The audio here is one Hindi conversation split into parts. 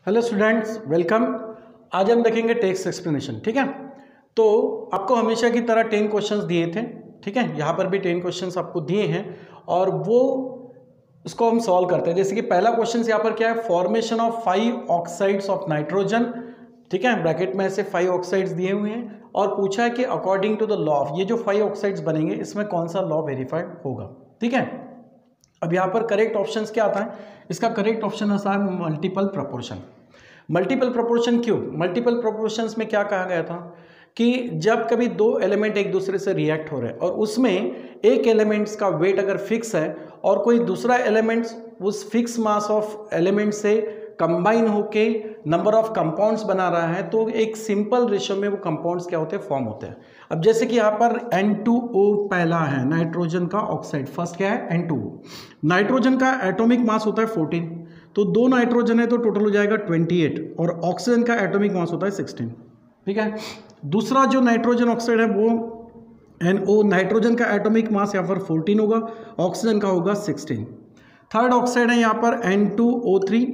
Hello students, welcome. आज हम देखेंगे टेक्स्ट एक्सप्लेनेशन। ठीक है, तो आपको हमेशा की तरह 10 क्वेश्चंस दिए थे। ठीक है, यहाँ पर भी 10 क्वेश्चंस आपको दिए हैं और वो उसको हम सॉल्व करते हैं। जैसे कि पहला क्वेश्चन यहाँ पर क्या है, formation of 5 oxides of nitrogen. ठीक है, ब्रैकेट में ऐसे 5 ऑक्साइड्स दिए हुए हैं और पूछा है कि according to the law of, ये जो 5 ऑक्साइड्स बनेंगे इसमें कौन सा लॉ वेरीफाइड होगा। ठीक है, अब यहाँ पर करेक्ट ऑप्शंस क्या आता है, इसका करेक्ट ऑप्शन आता है मल्टीपल प्रोपोर्शन। मल्टीपल प्रोपोर्शन क्यों? मल्टीपल प्रोपोर्शंस में क्या कहा गया था कि जब कभी दो एलिमेंट एक दूसरे से रिएक्ट हो रहे हैं और उसमें एक एलिमेंट्स का वेट अगर फिक्स है और कोई दूसरा एलिमेंट्स उस फिक्स मास ऑफ एलिमेंट से कंबाइन होके नंबर ऑफ कंपाउंड्स बना रहा है, तो एक सिंपल रेशियो में वो कंपाउंड्स क्या होते हैं, फॉर्म होते हैं। अब जैसे कि यहाँ पर N2O पहला है, नाइट्रोजन का ऑक्साइड। फर्स्ट क्या है, N2O। नाइट्रोजन का एटॉमिक मास होता है 14, तो दो नाइट्रोजन है तो टोटल हो जाएगा 28 और ऑक्सीजन का एटॉमिक मास होता है 16। ठीक है, दूसरा जो नाइट्रोजन ऑक्साइड है वो NO, नाइट्रोजन का एटॉमिक मास यहाँ पर 14 होगा, ऑक्सीजन का होगा 16। थर्ड ऑक्साइड है यहाँ पर N2O3,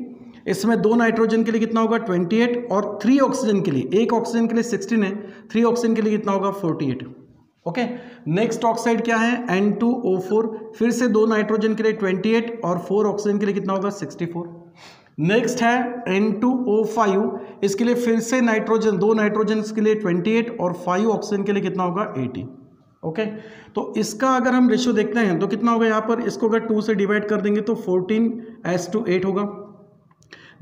इसमें दो नाइट्रोजन के लिए कितना होगा 28 और 3 ऑक्सीजन के लिए, एक ऑक्सीजन के लिए 16 है, 3 ऑक्सीजन के लिए कितना होगा 48। ओके, नेक्स्ट ऑक्साइड क्या है N2O4, फिर से दो नाइट्रोजन के लिए 28 और 4 ऑक्सीजन के लिए कितना होगा 64। नेक्स्ट है N2O5, इसके लिए फिर से नाइट्रोजन, दो नाइट्रोजन के लिए 28 और 5 ऑक्सीजन के लिए कितना होगा 80। ओके, तो इसका अगर हम रेशियो देखते हैं तो कितना होगा, यहाँ पर इसको अगर 2 से डिवाइड कर देंगे तो 14:8 होगा।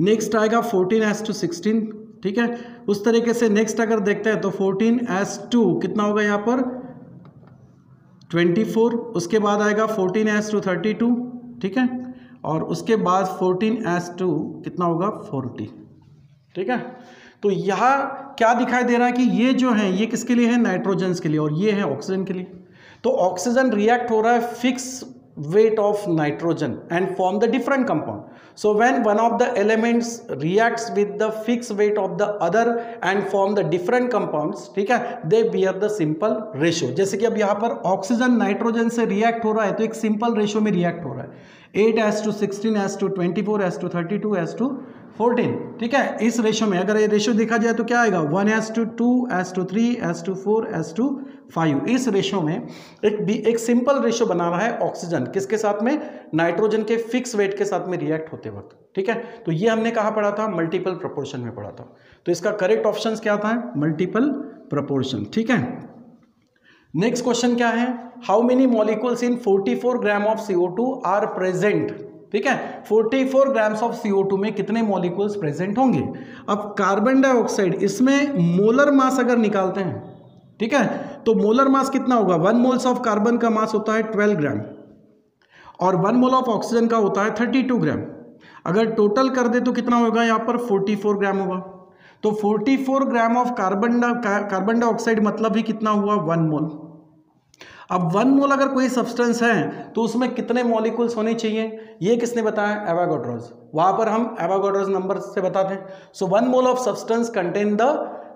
नेक्स्ट आएगा 14:16। ठीक है, उस तरीके से नेक्स्ट अगर देखते हैं तो 14:2 कितना होगा यहाँ पर 24। उसके बाद आएगा 14:32। ठीक है, और उसके बाद 14:2 कितना होगा 40। ठीक है, तो यहाँ क्या दिखाई दे रहा है कि ये जो है ये किसके लिए है, नाइट्रोजन के लिए, और ये है ऑक्सीजन के लिए। तो ऑक्सीजन रिएक्ट हो रहा है fix weight of nitrogen and form the different compound. So when one of the elements reacts with the fixed weight of the other and form the different compounds, ठीक है, they bear the simple ratio. जैसे कि अब यहाँ पर ऑक्सीजन नाइट्रोजन से रिएक्ट हो रहा है तो एक सिंपल रेशियो में रिएक्ट हो रहा है, 8:16:24:32:14। ठीक है, इस रेशियो में अगर ये रेशियो देखा जाए तो क्या आएगा 1:2:3:4:5। इस रेशियो में एक सिंपल रेशियो बना रहा है ऑक्सीजन, किसके साथ में, नाइट्रोजन के फिक्स वेट के साथ में रिएक्ट होते वक्त। ठीक है, तो ये हमने कहाँ पढ़ा था, मल्टीपल प्रोपोर्शन में पढ़ा था। तो इसका करेक्ट ऑप्शन क्या था, मल्टीपल प्रोपोर्शन। ठीक है, नेक्स्ट क्वेश्चन क्या है, how many molecules in 44 gram of CO2 are present. ठीक है, 44 ग्राम्स ऑफ CO2 में कितने मॉलिक्यूल्स प्रेजेंट होंगे। अब कार्बन डाइऑक्साइड, इसमें मोलर मास अगर निकालते हैं, ठीक है, तो मोलर मास कितना होगा, 1 मोल्स ऑफ कार्बन का मास होता है 12 ग्राम और 1 मोल ऑफ ऑक्सीजन का होता है 32 ग्राम। अगर टोटल कर दे तो कितना होगा, यहाँ पर 44 ग्राम होगा। तो 44 ग्राम ऑफ कार्बन डाइऑक्साइड मतलब ही कितना हुआ, 1 मोल। अब 1 मोल अगर कोई सब्सटेंस है तो उसमें कितने मॉलिक्यूल्स होने चाहिए, ये किसने बताया, एवोगाड्रोस। वहां पर हम एवोगाड्रोस नंबर से बताते हैं। सो 1 mole of substance contain the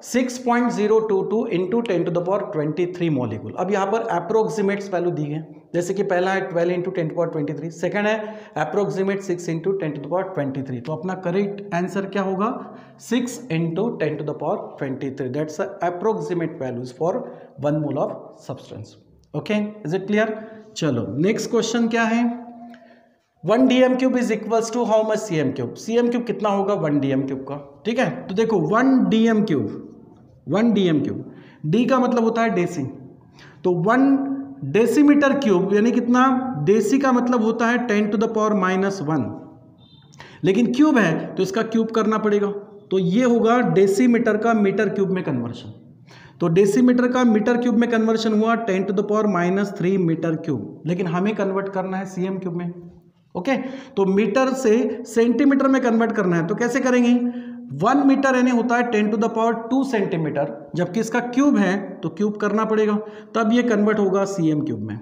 6.022 into 10⁻23 molecule. अब यहाँ पर अप्रोक्सीमेट्स वैल्यू दी है, जैसे कि पहला है 12 इंटू 10⁻23, सेकेंड है अप्रोक्सीमेट 6 इंटू 10⁻23। तो अपना करेक्ट आंसर क्या होगा, 6 into 10⁻23। That's approximate values for 1 mole of substance. Okay, is it clear. चलो नेक्स्ट क्वेश्चन क्या है, 1 dm cube is equals to how much cm cube. cm cube कितना होगा 1 dm क्यूब का। ठीक है, तो देखो 1 dm क्यूब, d का मतलब होता है डेसी, तो 1 डेसीमीटर क्यूब यानी कितना, डेसी का मतलब होता है 10⁻⁻1, लेकिन क्यूब है तो इसका क्यूब करना पड़ेगा, तो ये होगा डेसीमीटर का मीटर क्यूब में कन्वर्शन। तो डेसीमीटर का मीटर क्यूब में कन्वर्शन हुआ 10⁻³ मीटर क्यूब, लेकिन हमें कन्वर्ट करना है cm क्यूब में। ओके, तो मीटर से सेंटीमीटर में कन्वर्ट करना है, तो कैसे करेंगे, 1 मीटर यानी होता है 10⁻² सेंटीमीटर, जबकि इसका क्यूब है तो क्यूब करना पड़ेगा, तब ये कन्वर्ट होगा cm क्यूब में।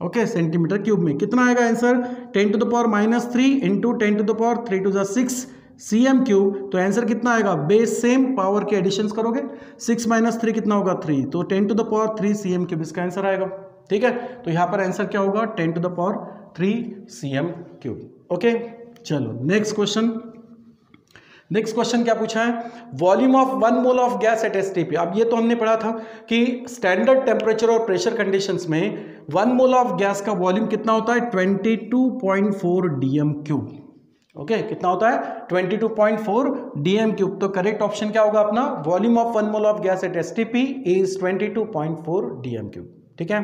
ओके, सेंटीमीटर क्यूब में कितना आएगा आंसर, 10⁻³ इंटू 10⁻3⁶ cm क्यूब। तो आंसर कितना आएगा, बेस सेम पावर के एडिशंस करोगे, 6 - 3 कितना होगा 3, तो 10⁻³ cm क्यूब इसका आंसर आएगा। ठीक है, तो यहाँ पर आंसर क्या होगा, 10⁻³ cm क्यूब। ओके, चलो नेक्स्ट क्वेश्चन, नेक्स्ट क्वेश्चन क्या पूछा है, volume of 1 mole of gas at STP. अब ये तो हमने पढ़ा था कि स्टैंडर्ड टेम्परेचर और प्रेशर कंडीशंस में 1 मोल ऑफ गैस का वॉल्यूम कितना होता है, 22.4 डीएम क्यूब। ओके, कितना होता है, 22.4 डीएम क्यूब। तो करेक्ट ऑप्शन क्या होगा अपना, volume of 1 mole of gas at STP is 22.4 DM cube. ठीक है,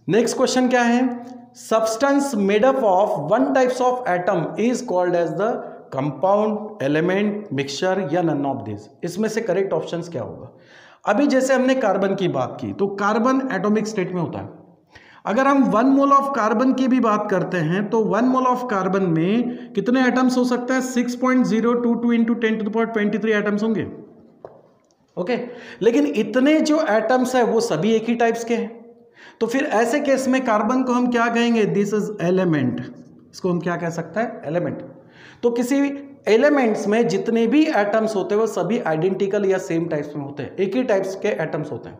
नेक्स्ट क्वेश्चन क्या है, substance made up of 1 types of atom is called as the compound, element, mixture या नन ऑफ दिस। इसमें से करेक्ट ऑप्शंस क्या होगा। अभी जैसे हमने कार्बन की बात की तो कार्बन एटॉमिक स्टेट में होता है। अगर हम 1 मोल ऑफ कार्बन की भी बात करते हैं तो 1 मोल ऑफ कार्बन में कितने एटम्स हो सकते हैं, 6.022 इंटू 10⁻23 एटम्स होंगे। ओके, लेकिन इतने जो एटम्स है वो सभी एक ही टाइप्स के हैं, तो फिर ऐसे केस में कार्बन को हम क्या कहेंगे, दिस इज एलिमेंट। इसको हम क्या कह सकते हैं, एलिमेंट। तो किसी एलिमेंट्स में जितने भी एटम्स होते हैं वो सभी आइडेंटिकल या सेम टाइप्स में होते हैं, एक ही टाइप्स के एटम्स होते हैं।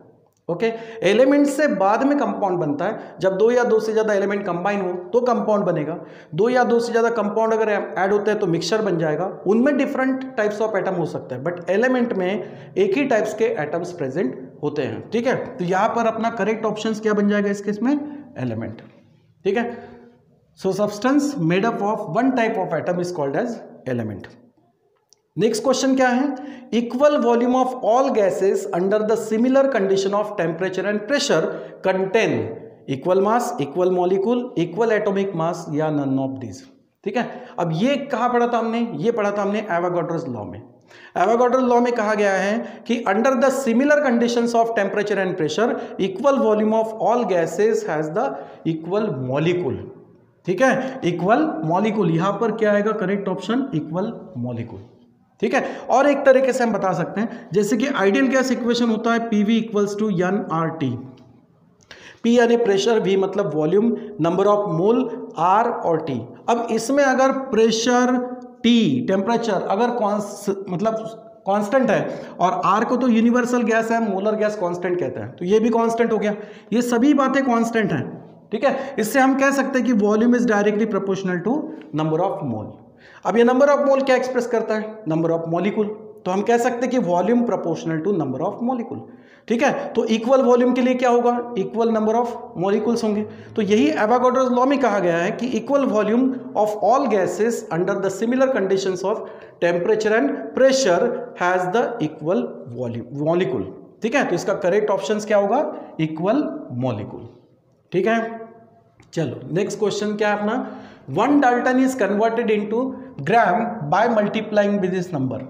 ओके, एलिमेंट से बाद में कंपाउंड बनता है, जब 2 या 2 से ज्यादा एलिमेंट कंबाइन हो तो कंपाउंड बनेगा। 2 या 2 से ज्यादा कंपाउंड अगर ऐड होते हैं तो मिक्सचर बन जाएगा, उनमें डिफरेंट टाइप्स ऑफ एटम हो सकते हैं, बट एलिमेंट में एक ही टाइप्स के एटम्स प्रेजेंट होते हैं। ठीक है, तो यहां पर अपना करेक्ट ऑप्शन क्या बन जाएगा इस केस में, एलिमेंट। ठीक है, so substance made up of 1 type of atom is called as element. Next question क्या है, equal volume of all gases under the similar condition of temperature and pressure contain equal mass, equal molecule, equal atomic mass या नन ऑफ दिस। ठीक है, अब ये कहां पढ़ा था हमने, ये पढ़ा था हमने एवोगाड्रोस लॉ में। एवोगाड्रो लॉ में कहा गया है कि under the similar conditions of temperature and pressure equal volume of all gases has the equal molecule. ठीक है, इक्वल मॉलिक्यूल, यहां पर क्या आएगा करेक्ट ऑप्शन, इक्वल मॉलिक्यूल। ठीक है, और एक तरीके से हम बता सकते हैं जैसे कि आइडियल गैस इक्वेशन होता है PV equals to NRT। P यानी प्रेशर, V मतलब volume, number of mole, R और T। अब इसमें अगर प्रेशर T टेम्परेचर अगर मतलब कांस्टेंट है और R को तो यूनिवर्सल गैस है, मोलर गैस कांस्टेंट कहते हैं, तो ये भी कांस्टेंट हो गया, ये सभी बातें कांस्टेंट हैं। ठीक है, इससे हम कह सकते हैं कि volume is directly proportional to number of mole. अब ये नंबर ऑफ मोल क्या एक्सप्रेस करता है, नंबर ऑफ मॉलिक्यूल, तो हम कह सकते हैं कि volume proportional to number of molecule. ठीक है, तो इक्वल वॉल्यूम के लिए क्या होगा, इक्वल नंबर ऑफ मॉलिक्यूल्स होंगे। तो यही एवोगाड्रोस लॉ में कहा गया है कि equal volume of all gases under the similar conditions of temperature and pressure has the equal volume molecule. ठीक है, तो इसका करेक्ट ऑप्शन क्या होगा, इक्वल मॉलिक्यूल। ठीक है, चलो नेक्स्ट क्वेश्चन क्या है अपना, 1 dalton is converted into gram by multiplying with this number.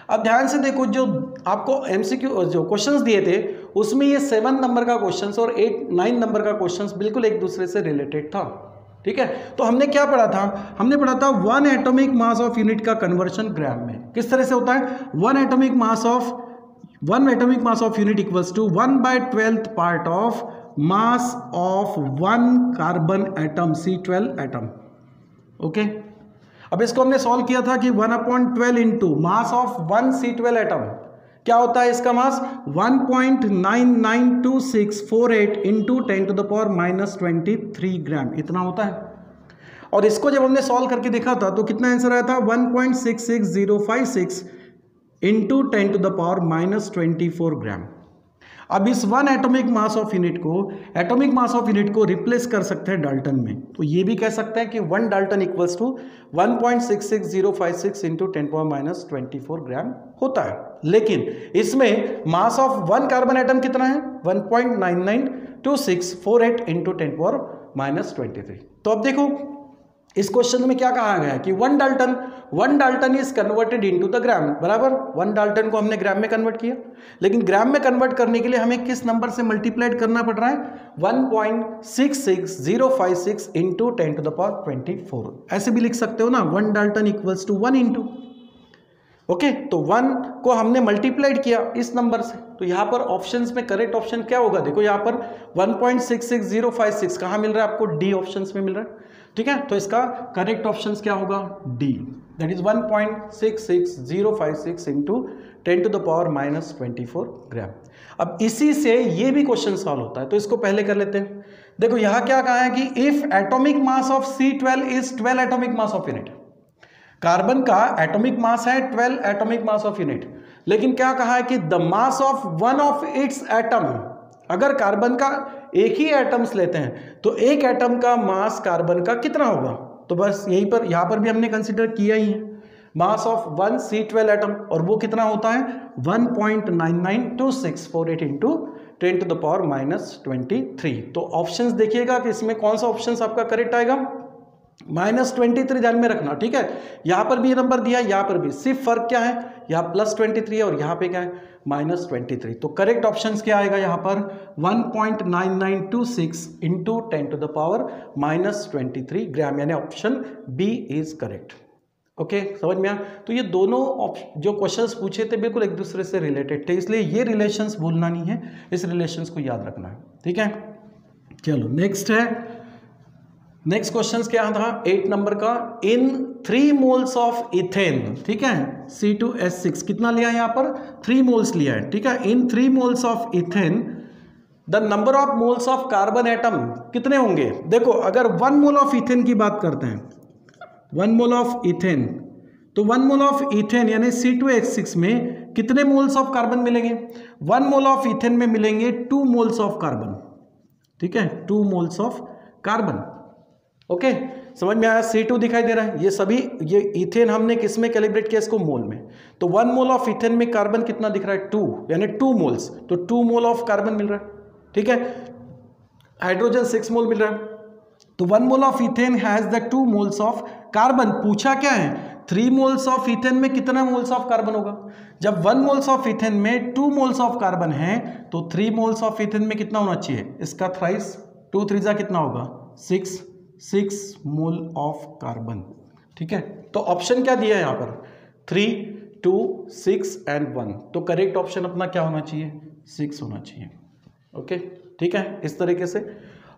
अब ध्यान से देखो, जो आपको एमसीक्यू जो क्वेश्चंस दिए थे उसमें ये 7 नंबर का क्वेश्चंस और 8-9 नंबर का क्वेश्चंस बिल्कुल एक दूसरे से रिलेटेड था। ठीक है, तो हमने क्या पढ़ा था, हमने पढ़ा था 1 एटॉमिक मास ऑफ यूनिट का कन्वर्शन ग्राम में किस तरह से होता है, 1 atomic mass of unit equals to 1/12th part of mass of 1 carbon atom, C12 atom. Okay, अब इसको हमने सॉल्व किया था कि 1/12 into mass of 1 C12 atom क्या होता है, इसका मास 1.992648 इंटू 10⁻⁻23 ग्राम इतना होता है। और इसको जब हमने सॉल्व करके देखा था तो कितना आंसर आया था, 1.66056 इंटू 10⁻⁻24 ग्राम। अब इस 1 एटॉमिक मास ऑफ यूनिट को रिप्लेस कर सकते हैं डाल्टन में, तो ये भी कह सकते हैं कि 1 डाल्टन इक्वल्स टू 1.66056 इंटू 10⁻⁻24 ग्राम होता है। लेकिन इसमें मास ऑफ 1 कार्बन एटम कितना है, 1.992648 इंटू 10⁻⁻23। तो अब देखो इस क्वेश्चन में क्या कहा गया है कि 1 dalton is converted into the gram, बराबर 1 डाल्टन को हमने ग्राम में कन्वर्ट किया, लेकिन ग्राम में कन्वर्ट करने के लिए हमें किस नंबर से मल्टीप्लाइड करना पड़ रहा है, 1.66056 इंटू 10⁻24। ऐसे भी लिख सकते हो ना, 1 dalton equals to 1 into. Okay, तो 1 को हमने मल्टीप्लाइड किया इस नंबर से, तो यहाँ पर ऑप्शंस में करेक्ट ऑप्शन क्या होगा, देखो यहाँ पर 1.66056 कहाँ मिल रहा है आपको, डी ऑप्शंस में मिल रहा है। ठीक है, तो इसका करेक्ट ऑप्शंस क्या होगा, डी, दैट इज 1.66056 इंटू 10⁻⁻24 ग्राम। अब इसी से ये भी क्वेश्चन सॉल्व होता है, तो इसको पहले कर लेते हैं। देखो यहाँ क्या कहा है कि if atomic mass of C12 is 12 atomic mass of unit, carbon का एटॉमिक मास है 12 एटॉमिक मास ऑफ यूनिट, लेकिन क्या कहा है कि the mass of one of its atom, अगर कार्बन का एक ही एटम्स लेते हैं तो एक एटम का मास कार्बन का कितना होगा, तो बस यहीं पर यहां पर भी हमने कंसीडर किया ही है, मास ऑफ 1 C12 एटम, और वो कितना होता है 1.992648 इंटू 10 to the power -23। तो ऑप्शंस देखिएगा कि इसमें कौन सा ऑप्शन आपका करेक्ट आएगा, -23 ध्यान में रखना, ठीक है। यहां पर भी ये नंबर दिया है, यहां पर भी, सिर्फ फर्क क्या है, यहाँ +23 है और यहाँ पे क्या है -23। तो करेक्ट ऑप्शन क्या आएगा यहाँ पर 1.9926 into 10 to the power -23 gram, यानी option B is correct. Okay, समझ में आया। तो ये दोनों जो क्वेश्चंस पूछे थे बिल्कुल एक दूसरे से रिलेटेड थे, इसलिए ये रिलेशंस भूलना नहीं है, इस रिलेशंस को याद रखना है, ठीक है। चलो नेक्स्ट है, नेक्स्ट क्वेश्चन क्या था 8 नंबर का, इन 3 मोल्स ऑफ इथेन, ठीक है, C2H6 कितना लिया है यहाँ पर 3 मोल्स लिया है, ठीक है। इन 3 moles of ethane the number of moles of carbon atom कितने होंगे। देखो अगर 1 मोल ऑफ इथेन की बात करते हैं, 1 मोल ऑफ इथेन, तो 1 मोल ऑफ इथेन यानी C2H6 में कितने मोल्स ऑफ कार्बन मिलेंगे, 1 मोल ऑफ इथेन में मिलेंगे 2 मोल्स ऑफ कार्बन, ठीक है, 2 मोल्स ऑफ कार्बन। ओके, समझ में आया। C2 दिखाई दे रहा है, ये सभी, ये इथेन हमने किस में कैलिब्रेट किया, इसको मोल में, तो 1 मोल ऑफ इथेन में कार्बन कितना दिख रहा है 2, यानी 2 मोल्स, तो 2 मोल ऑफ कार्बन मिल रहा है, ठीक है। हाइड्रोजन 6 मोल मिल रहा है, तो 1 mole of ethane has the 2 moles of carbon. पूछा क्या है 3 मोल्स ऑफ इथेन में कितना मोल्स ऑफ कार्बन होगा, जब 1 मोल्स ऑफ इथेन में 2 मोल्स ऑफ कार्बन है तो 3 मोल्स ऑफ इथेन में कितना होना चाहिए, इसका थ्राइस 2 3 कितना होगा 6 मोल ऑफ कार्बन, ठीक है। तो ऑप्शन क्या दिया है यहाँ पर 3 2 6 एंड 1, तो करेक्ट ऑप्शन अपना क्या होना चाहिए 6 होना चाहिए। ओके, ठीक है, इस तरीके से।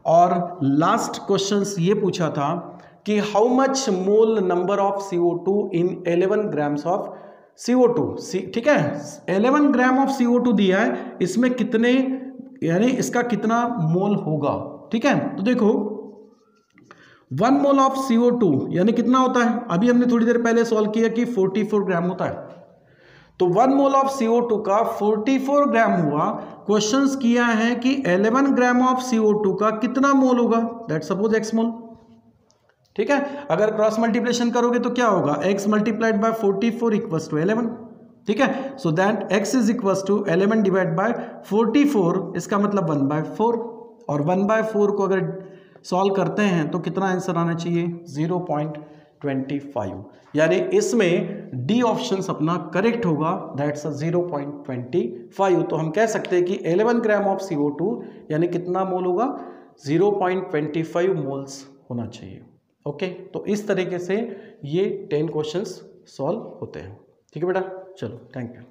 और लास्ट क्वेश्चंस ये पूछा था कि how much mole number of CO2 in 11 grams of CO2, ठीक है, 11 ग्राम ऑफ CO2 दिया है, इसमें कितने, यानी इसका कितना मोल होगा, ठीक है। तो देखो 1 मोल ऑफ CO2 यानी कितना होता है, अभी हमने थोड़ी देर पहले सॉल्व किया कि 44 ग्राम होता है, तो 1 मोल ऑफ CO2 का 44 ग्राम हुआ। क्वेश्चंस किया है कि 11 ग्राम ऑफ CO2 का कितना मोल होगा, दैट सपोज x मोल, ठीक है। अगर क्रॉस मल्टीप्लिकेशन करोगे तो क्या होगा, x multiplied by 44 equals to 11, ठीक है। So that x is equals to 11 divide by 44, इसका मतलब 1/4, और 1/4 को अगर सॉल्व करते हैं तो कितना आंसर आना चाहिए 0.25, यानी इसमें डी ऑप्शन अपना करेक्ट होगा, दैट्स 0.25। तो हम कह सकते हैं कि 11 ग्राम ऑफ CO2 यानी कितना मोल होगा 0.25 मोल्स होना चाहिए। ओके, तो इस तरीके से ये 10 क्वेश्चंस सॉल्व होते हैं, ठीक है बेटा। चलो, थैंक यू।